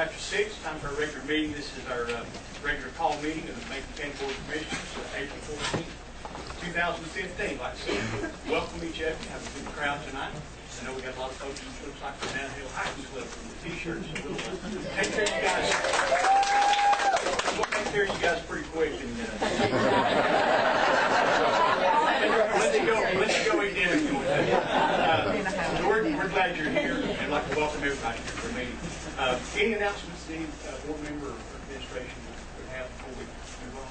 Chapter 6, time for our regular meeting. This is our regular call meeting of the Macon County Board of Commissioners, April 14, 2015. Like I said, welcome each of you. Have a good crowd tonight. I know we got a lot of folks who looks like the Nantahala Hiking Club from the T-shirts, so we'll take care of you guys. We'll take care of you guys pretty quick. And let it go again. We're glad you're here, and I'd like to welcome everybody here for a meeting. Any announcements any board member or administration would have before we move on?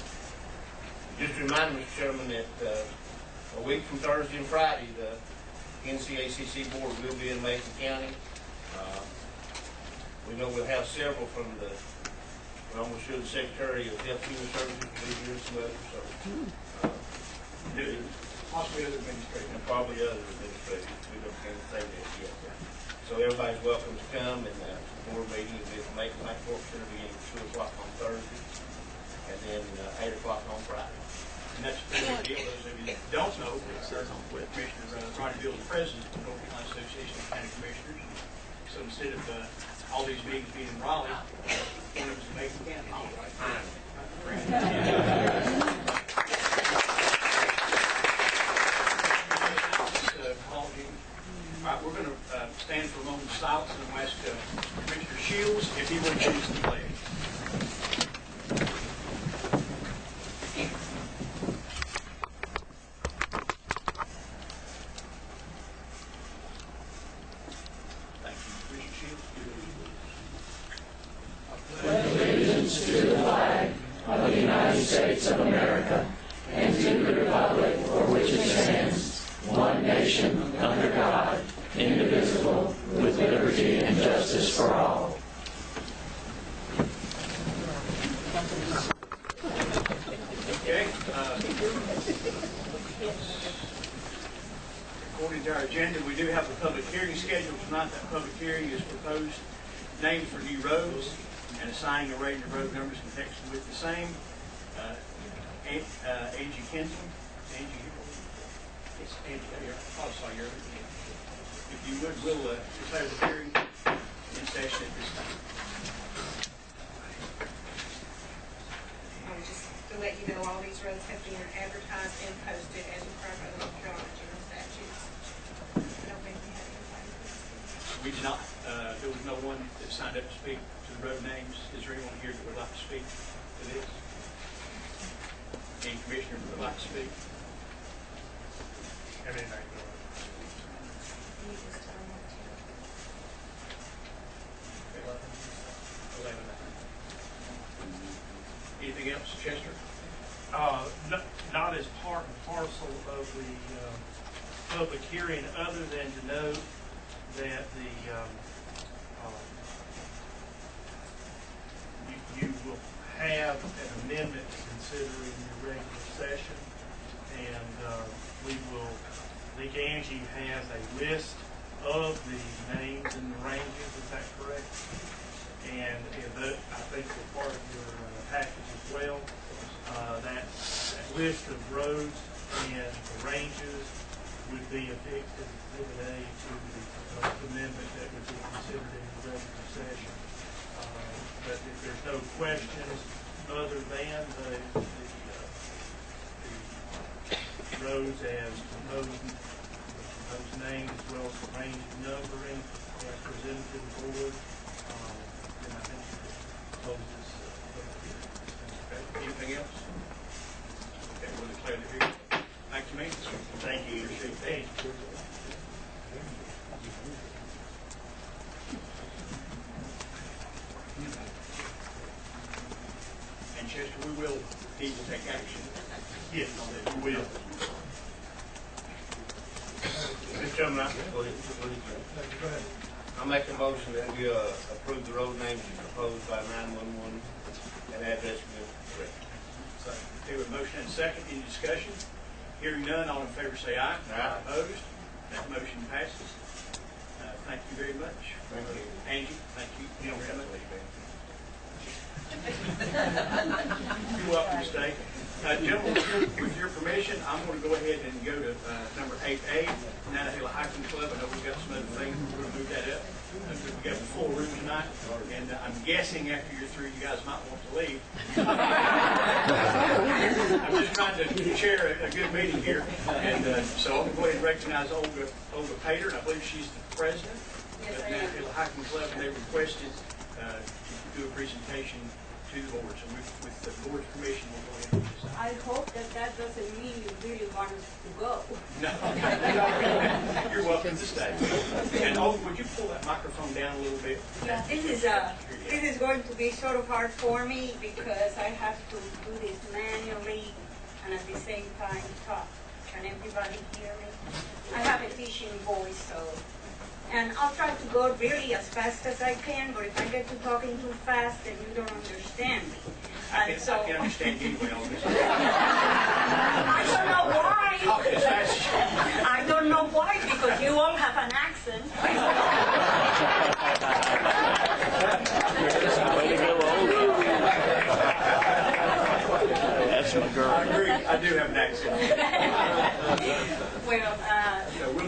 Just to remind Mr. Chairman that a week from Thursday and Friday, the NCACC board will be in Macon County. We know we'll have several from we're almost sure the Secretary of Health and Human Services will be here, some others, so Possibly other administrators. and probably other administrators. We don't have to say that yet. So everybody's welcome to come, and the board meeting will be at the Macon Court Center beginning at 2 o'clock on Thursday, and then 8 o'clock on Friday. And that's a pretty good deal. Those of you that don't know, with Commissioner Ronnie Bill, the president of the North Carolina Association of County Commissioners. So instead of all these meetings being in Raleigh, one of us is Macon County. All right. All right, we're going to stand for a moment of silence, and we'll ask Commissioner Shields if he would choose the pledge. To the flag of the United States of America and to the republic for which it stands, one nation, under God, indivisible, with liberty and justice for all. Okay. According to our agenda, we do have a public hearing scheduled tonight. That public hearing is proposed names for new roads and assigning a rating of road numbers in connection with the same. Angie Kenton. Angie, it's Angie here. Oh, sorry, you're if you would, we'll declare the hearing in session at this time. Just to let you know, all these roads have been advertised and posted as required by the North Carolina General Statutes. I don't think we have anybody. We did not. There was no one that signed up to speak to the road names. Is there anyone here that would like to speak to this? Any commissioner that would like to speak? Anything else, Chester? Not as part and parcel of the public hearing, other than to note that you will have an amendment to consider in your regular session, and we will. I think Angie has a list of the names and the ranges. Is that correct? And that, I think, was part of your package as well. That list of roads and the ranges would be affixed as Exhibit A to the amendment that would be considered in the regular session. But if there's no questions other than the roads as proposed, those names as well as the range numbering as presented to the board, then I think we can close this. Okay. Anything else? Okay, we'll declare the hearing. Thank you, mate. Thank you. Appreciate that. And Chester, we will need to take action. Yes, We will. Mr. Chairman, I'll make a motion that we approve the road names proposed by 911 and address will correct. Okay, with motion and second, any discussion? Hearing none, all in favor say aye. Aye. Opposed? That motion passes. Thank you very much. Thank you. Angie, thank you. You don't have to leave, Angie. You're welcome to stay. Gentlemen, with your permission, I'm going to go ahead and go to number 8A, Nantahala Hiking Club. I know we've got some other things. We're going to move that up. We've got a full room tonight, and I'm guessing after you're through, you guys might want to leave. I'm just trying to chair a good meeting here, and so I'm going to go ahead and recognize Olga Pater, and I believe she's the president of Nantahala Hiking Club, and they requested to do a presentation to the board. So with the board's permission, we'll go ahead and do this. I hope that doesn't mean you really want us to go. No, you're welcome to stay. And Olga, would you pull that microphone down a little bit? Yeah, this is going to be sort of hard for me because I have to do this manually and at the same time talk. Can everybody hear me? I have a fishing voice, so. And I'll try to go really as fast as I can, but if I get to talking too fast, then you don't understand me. I can understand you well. I don't know why. Talk as fast as you can. I don't know why, because you all have an accent. Way to go, Olga. That's my girl. I agree. I do have an accent. Well,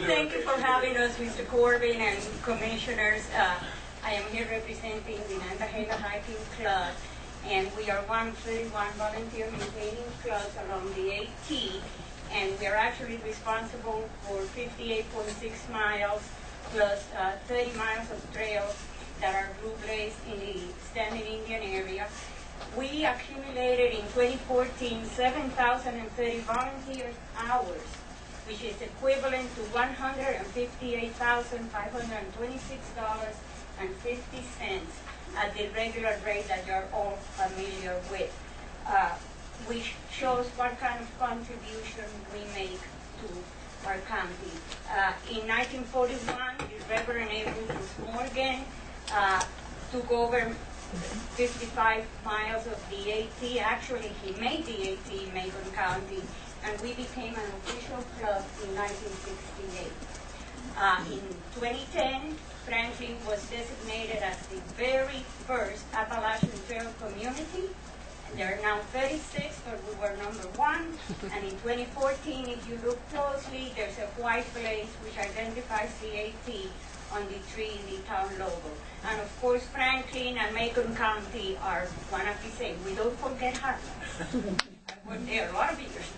thank you for having us, Mr. Corbin and commissioners. I am here representing the Nantahala Hiking Club, and we are one of 31 volunteer maintaining clubs along the AT, and we are actually responsible for 58.6 miles plus 30 miles of trails that are blue-blazed in the Standing Indian area. We accumulated in 2014 7,030 volunteer hours, which is equivalent to $158,526.50 at the regular rate that you're all familiar with, which shows what kind of contribution we make to our county. In 1941, the Reverend Bruce Morgan took over 55 miles of the AT. Actually, he made the AT in Macon County, and we became an official club in 1968. In 2010, Franklin was designated as the very first Appalachian Trail community. There are now 36, but we were number 1. And in 2014, if you look closely, there's a white blaze which identifies the AT on the tree in the town logo. And of course, Franklin and Macon County are one of the same. We don't forget Heartland. I worked there a lot of years.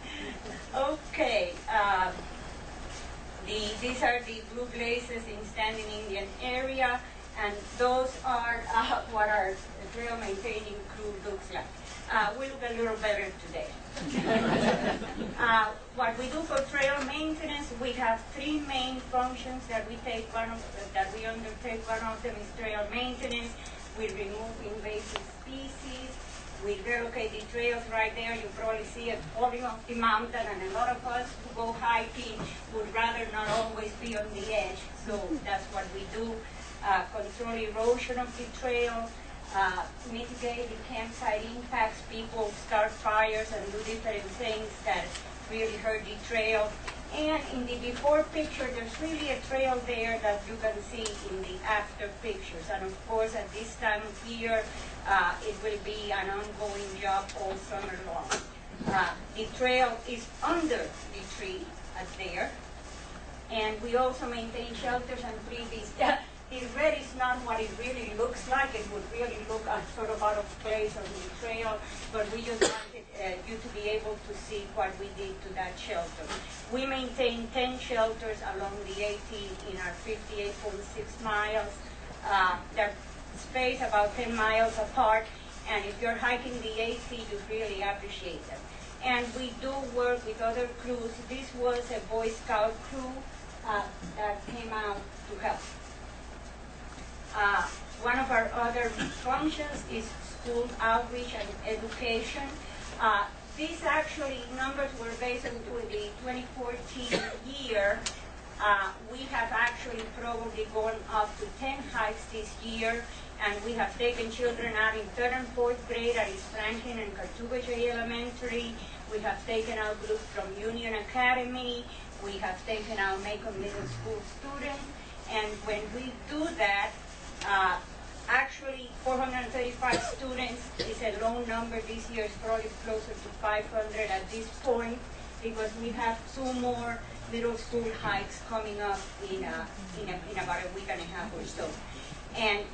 Okay, these are the blue blazes in Standing Indian area, and those are what our trail maintaining crew looks like. We look a little better today. What we do for trail maintenance, we have 3 main functions that we undertake. One of them is trail maintenance. We remove invasive species. We relocate the trails right there. You probably see it falling off the mountain, and a lot of us who go hiking would rather not always be on the edge. So that's what we do. Control erosion of the trail, mitigate the campsite impacts. People start fires and do different things that really hurt the trail. And in the before picture, there's really a trail there that you can see in the after pictures. And of course, at this time of year, it will be an ongoing job all summer long. The trail is under the tree there. And we also maintain shelters and privies. The red is not what it really looks like. It would really look sort of out of place on the trail, but we just wanted you to be able to see what we did to that shelter. We maintain 10 shelters along the AT in our 58.6 miles. They're spaced about 10 miles apart, and if you're hiking the AT, you really appreciate them. And we do work with other crews. This was a Boy Scout crew that came out to help. One of our other functions is school outreach and education. These actually numbers were based on the 2014 year. We have actually probably gone up to 10 hikes this year, and we have taken children out in 3rd and 4th grade at East Franklin and Cartuba J Elementary. We have taken out groups from Union Academy. We have taken out Macon Middle School students. And when we do that, Actually, 435 students is a low number. This year is probably closer to 500 at this point, because we have 2 more middle school hikes coming up in about a week and a half or so. And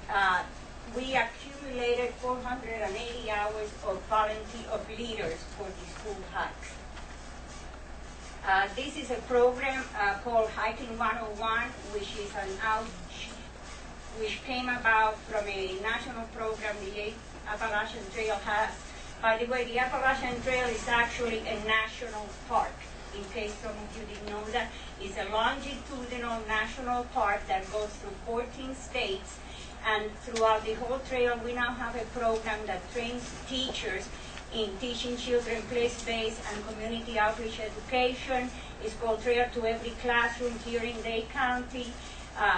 we accumulated 480 hours of leaders for the school hikes. This is a program called Hiking 101, which is which came about from a national program the Appalachian Trail has. By the way, the Appalachian Trail is actually a national park. In case some of you didn't know that, it's a longitudinal national park that goes through 14 states. And throughout the whole trail, we now have a program that trains teachers in teaching children place-based and community outreach education. It's called Trail to Every Classroom here in Dade County.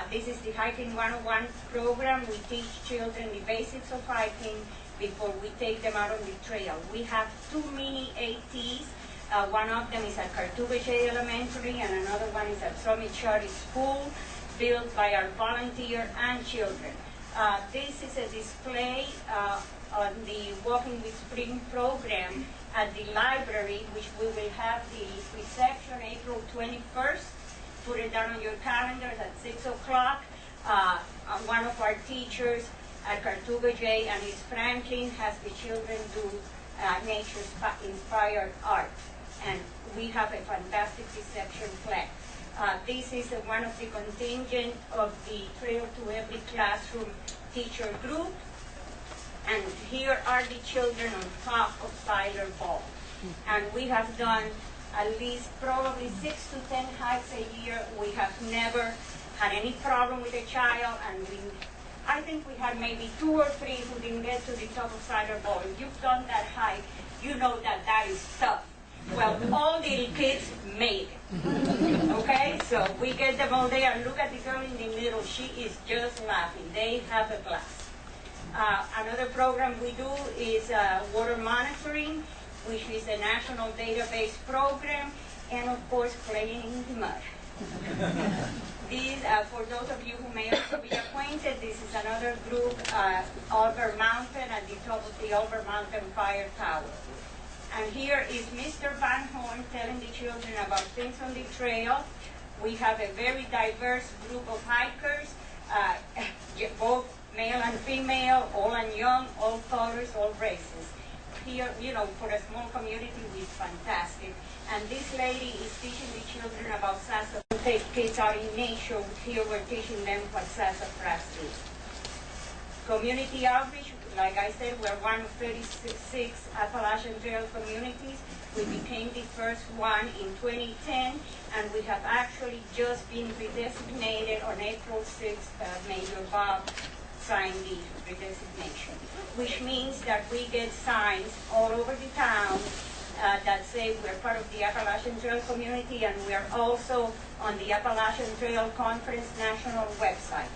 This is the Hiking 101 program. We teach children the basics of hiking before we take them out on the trail. We have 2 mini ATs. One of them is at Cartugajay Elementary, and another one is at Summit Charter School, built by our volunteer and children. This is a display on the Walking with Spring program at the library, which we will have the reception April 21st. Put it down on your calendars at 6 o'clock. One of our teachers at Cartugajay and Ms. Franklin has the children do nature-inspired art. And we have a fantastic reception plan. This is one of the contingent of the Trail to Every Classroom teacher group. And here are the children on top of Siler Ball. And we have done at least probably 6 to 10 hikes a year. We have never had any problem with a child, and I think we had maybe 2 or 3 who didn't get to the top of Siler Ball. If you've done that hike, you know that that is tough. Well, all the kids made it. Okay, so we get them all there, and look at the girl in the middle. She is just laughing. They have a blast. Another program we do is water monitoring, which is a national database program, and of course, playing in the mud. These, for those of you who may also be acquainted, this is another group, Albert Mountain, at the top of the Albert Mountain Fire Tower. And here is Mr. Van Horn telling the children about things on the trail. We have a very diverse group of hikers, both male and female, old and young, all colors, all races. Here, for a small community, it's fantastic. And this lady is teaching the children about sassafras. We take kids out in nature. Here we're teaching them what sassafras is. Community outreach, like I said, we're one of 36 Appalachian Trail communities. We became the first one in 2010, and we have actually just been redesignated on April 6th. Major Bob signed the redesignation, which means that we get signs all over the town that say we're part of the Appalachian Trail community, and we are also on the Appalachian Trail Conference national website.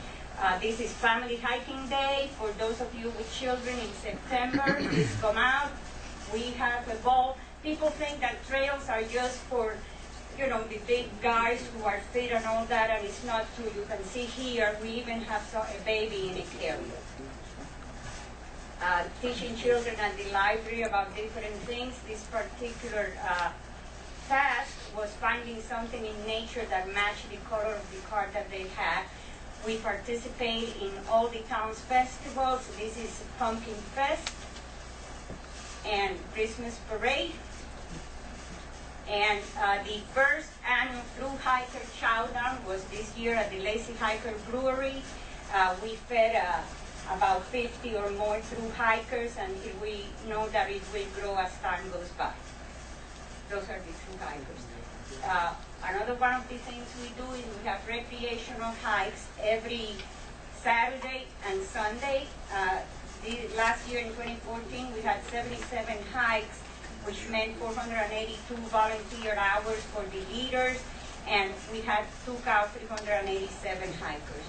This is Family Hiking Day. For those of you with children in September, please come out. We have a ball. People think that trails are just for, the big guys who are fit and all that, and it's not true. You can see here, we even have a baby in a carrier. Teaching children at the library about different things. This particular task was finding something in nature that matched the color of the card that they had. We participate in all the town's festivals. This is Pumpkin Fest and Christmas Parade. And the first annual Thru Hiker Chowdown was this year at the Lazy Hiker Brewery. We fed about 50 or more through hikers, and we know that it will grow as time goes by. Those are the through hikers. Another one of the things we do is we have recreational hikes every Saturday and Sunday. Last year in 2014, we had 77 hikes, which meant 482 volunteer hours for the leaders, and we had took out 387 hikers.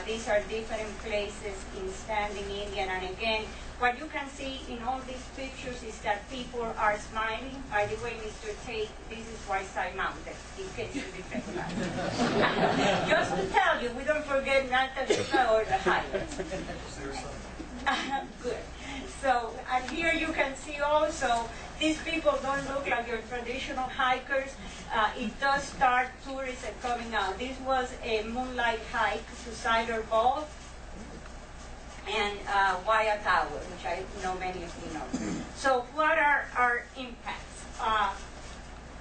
These are different places in Standing Indian. And again, what you can see in all these pictures is that people are smiling. By the way, Mr. Tate, this is Whiteside Mountain, in case you didn't recognize it. Just to tell you, we don't forget Nantahala or the highlands. Good. So, and here you can see also, these people don't look like your traditional hikers. It does start, tourists are coming out. This was a moonlight hike to Cider Ball and Waya Tower, which I know many of you know. So what are our impacts?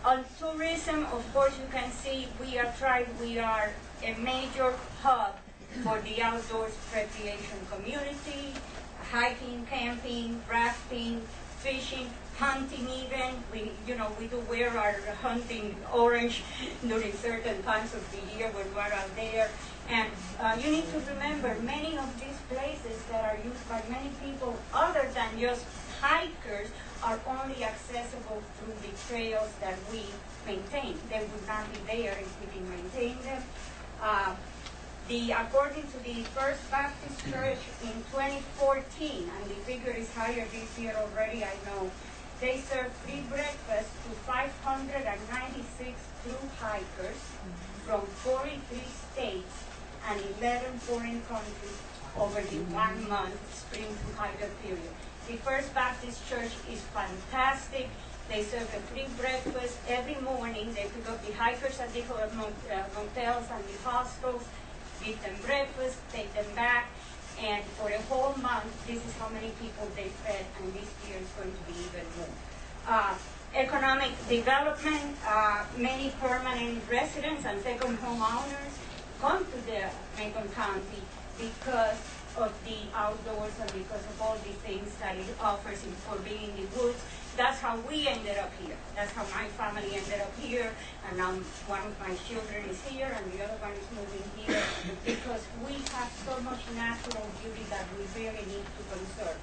On tourism, of course, you can see we are a major hub for the outdoors recreation community, hiking, camping, rafting, fishing, hunting even. We do wear our hunting orange during certain times of the year when we're out there. And you need to remember, many of these places that are used by many people other than just hikers are only accessible through the trails that we maintain. They would not be there if we didn't maintain them. According to the First Baptist Church in 2014, and the figure is higher this year already, I know, they serve free breakfast to 596 through hikers from 43 states and 11 foreign countries over the 1 month spring to hiker period. The First Baptist Church is fantastic. They serve a free breakfast every morning. They pick up the hikers at the motels and the hostels, give them breakfast, take them back, and for a whole month, this is how many people they fed, and this year is going to be even more. Economic development, many permanent residents and second home owners come to the Macon County because of the outdoors and because of all the things that it offers for being in the woods. That's how we ended up here. That's how my family ended up here, and now one of my children is here, and the other one is moving here, because we have so much natural beauty that we really need to conserve.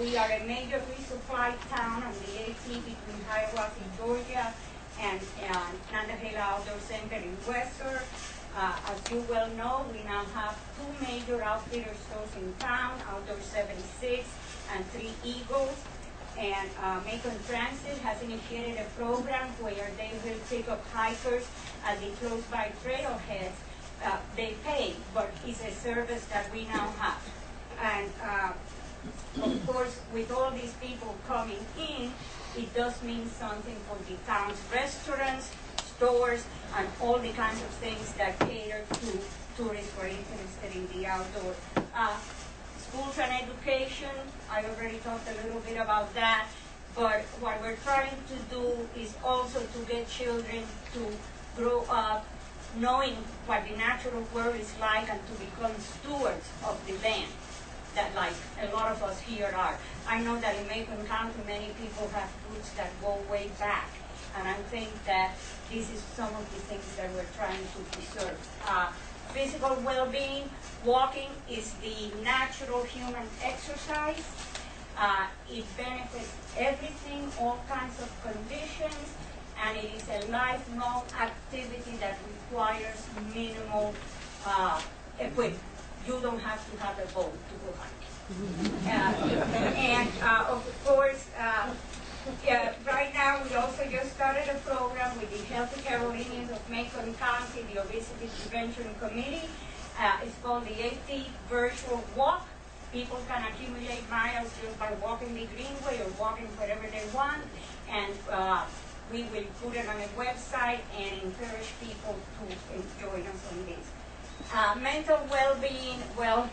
We are a major resupply town on the AT between Hiawassee, Georgia, and Nantahala Outdoor Center in Western. As you well know, we now have 2 major outfitter stores in town, Outdoor 76 and 3 Eagles. And Macon Transit has initiated a program where they will pick up hikers at the close-by trailheads. They pay, but it's a service that we now have. And of course, with all these people coming in, it does mean something for the town's restaurants, stores, and all the kinds of things that cater to tourists who are interested in the outdoor. Schools and education, I already talked a little bit about that, but what we're trying to do is also to get children to grow up knowing what the natural world is like and to become stewards of the land, that like a lot of us here are. I know that in Macon County many people have roots that go way back, and I think that this is some of the things that we're trying to preserve. Physical well-being, walking is the natural human exercise. It benefits everything, all kinds of conditions, and it is a lifelong activity that requires minimal equipment. You don't have to have a boat to go hiking. Of course, right now we also just started a program with the Healthy Carolinians of Macon County, the Obesity Prevention Committee. It's called the AT Virtual Walk. People can accumulate miles just by walking the greenway or walking wherever they want, and we will put it on a website and encourage people to join us on this. Mental well-being, well,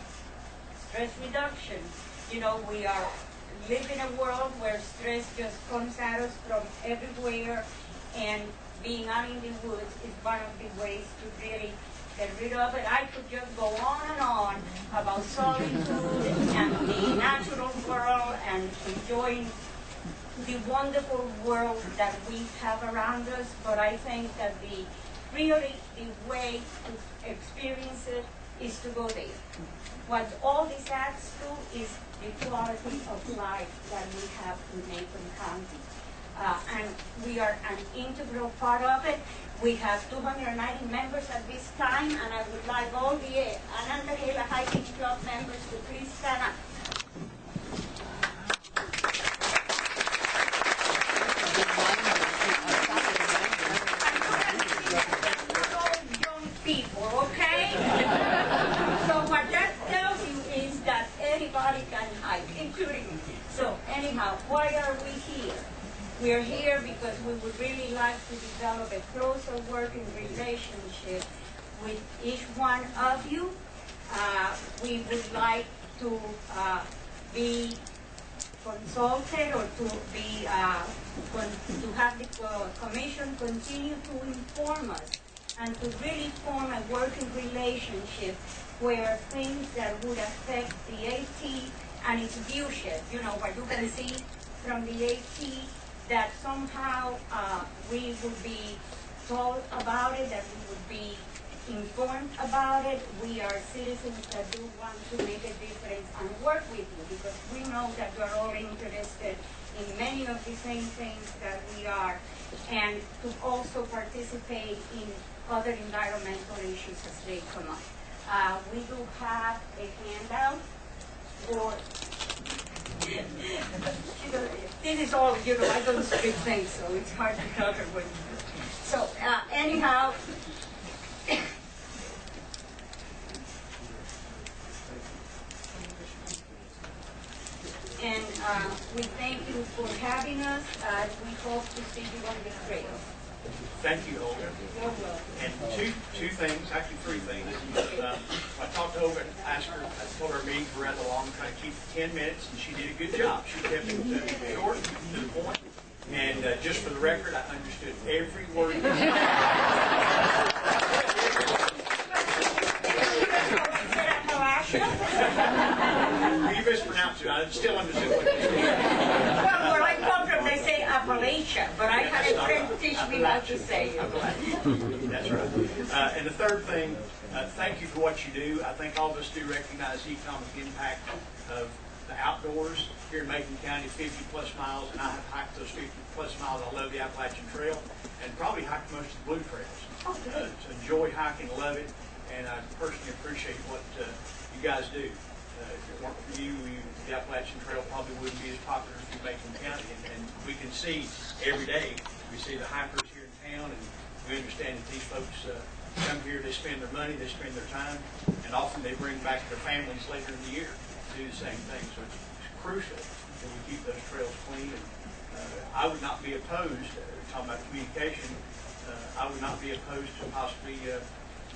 stress reduction. You know, we live in a world where stress just comes at us from everywhere, and being out in the woods is one of the ways to really get rid of it. I could just go on and on about solitude and the natural world and enjoying the wonderful world that we have around us, but I think that the way to experience it is to go there. What all this adds to is the quality of life that we have in Macon County. and we are an integral part of it. We have 290 members at this time, and I would like all the Nantahala Hiking Club members to please stand up. Young people, okay? So what that tells you is that anybody can hike, including me. So anyhow, why are we here? We are here because we would really like to develop a closer working relationship with each one of you. We would like to be consulted or to be to have the commission continue to inform us and to really form a working relationship where things that would affect the AT and its viewshed, you know, what you can see from the AT, that somehow we would be told about it, that we would be informed about it. We are citizens that do want to make a difference and work with you because we know that you are all interested in many of the same things that we are, and to also participate in other environmental issues as they come up. We do have a handout for this is all, you know, I don't speak things, so it's hard to tell her what you do. So anyhow, and we thank you for having us. We hope to see you on the trail. Thank you, Olga. You're welcome. And two things, actually three things. I talked to Olga and asked her, I told her our meetings were rather long, trying to keep it 10 minutes, and she did a good job. She kept it short, to the point. And just for the record, I understood every word. You mispronounced it. I still understood what you said. Well, where I come from, they say Appalachia, but I had a friend teach me how to say it. That's right. And the third thing, thank you for what you do. I think all of us do recognize the economic impact of the outdoors here in Macon County, 50-plus miles, and I have hiked those 50-plus miles. I love the Appalachian Trail, and probably hiked most of the Blue Trails. Enjoy hiking, love it, and I personally appreciate what you guys do. If it weren't for you, the Appalachian Trail probably wouldn't be as popular as Macon County, and we can see every day, we see the hikers here in town, and we understand that these folks come here, they spend their money, they spend their time, and often they bring back their families later in the year to do the same thing. So it's crucial that we keep those trails clean. And I would not be opposed, talking about communication, I would not be opposed to possibly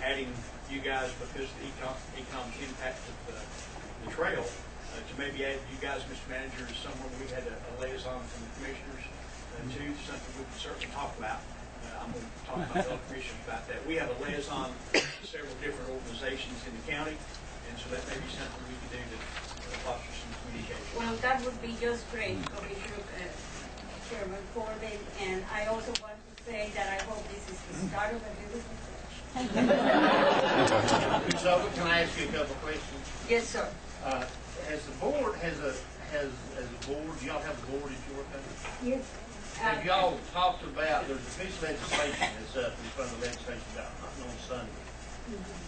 adding you guys, because of the economic impact of the trail, to maybe add you guys, Mr. Manager, somewhere we had a liaison from the commissioners to something we could certainly talk about. I'm going to talk to my fellow commissioners about that. We have a liaison to several different organizations in the county, and so that may be something we could do to foster some communication. Well, that would be just great, Commissioner Chairman Corbin, and I also want to say that I hope this is the start of a beautiful So, can I ask you a couple of questions? Yes, sir. Has the board, do y'all have a board at your company? Yes. Have y'all talked about, there's a piece of legislation that's up in front of the legislation about hunting on Sunday.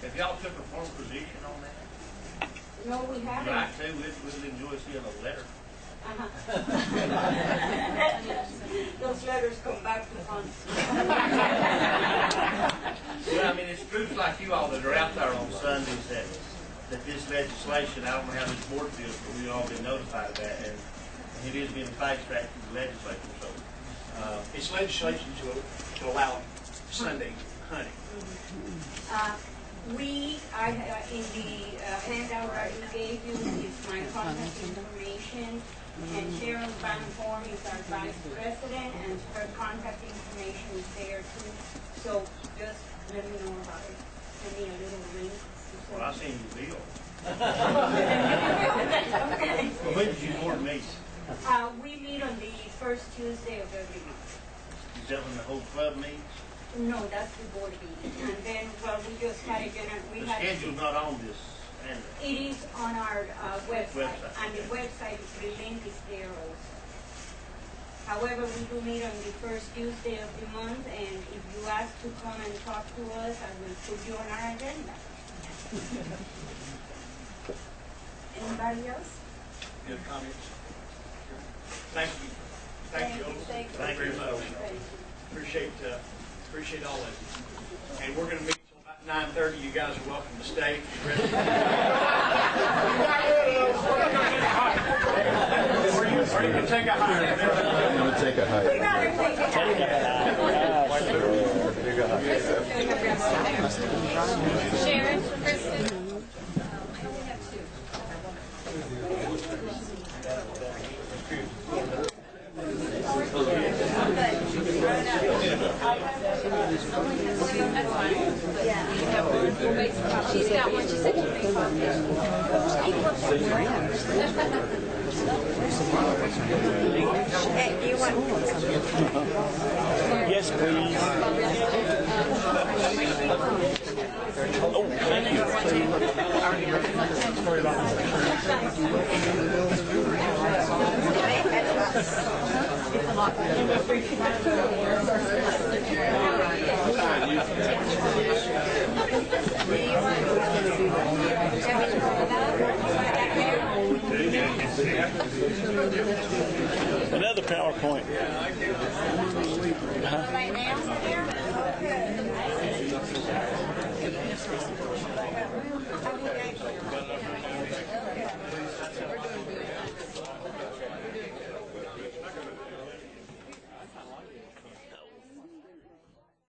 Have y'all took a firm position on that? No, we haven't. Right, too, we'd enjoy seeing a letter. Those letters come back to us. Well, I mean, it's groups like you all that are out there on Sundays that this legislation, I don't know how this board feels, but we've all been notified of that, and it is being fast-tracked through the legislature, so. It's legislation to allow Sunday hunting. In the handout that we gave you is my contact information, and Cheryl Van Horn is our vice president, and her contact information is there too. So just let me know about it. Send me a little link. Well, I seen your bill. Okay. Well, when did you board meet? We meet on the first Tuesday of every month. Is that when the whole club meets? No, that's the board meeting. And then, well, we just had a dinner. The schedule's not on this handout. It is on our website, and the website, the link is there also. However, we do meet on the first Tuesday of the month, and if you ask to come and talk to us, I will put you on our agenda. Anybody else? Any other comments? Thank you. Thank you all. Thank you. Thank you very much. Thank you. Appreciate all of you. And we're going to meet until about 9:30. You guys are welcome to stay. Or you can take a hike. I'm going to take a hike. Sharon, Kristen. She's got one. She said she'd bring one. Hey, you want? Yes, please. Another PowerPoint. Right now?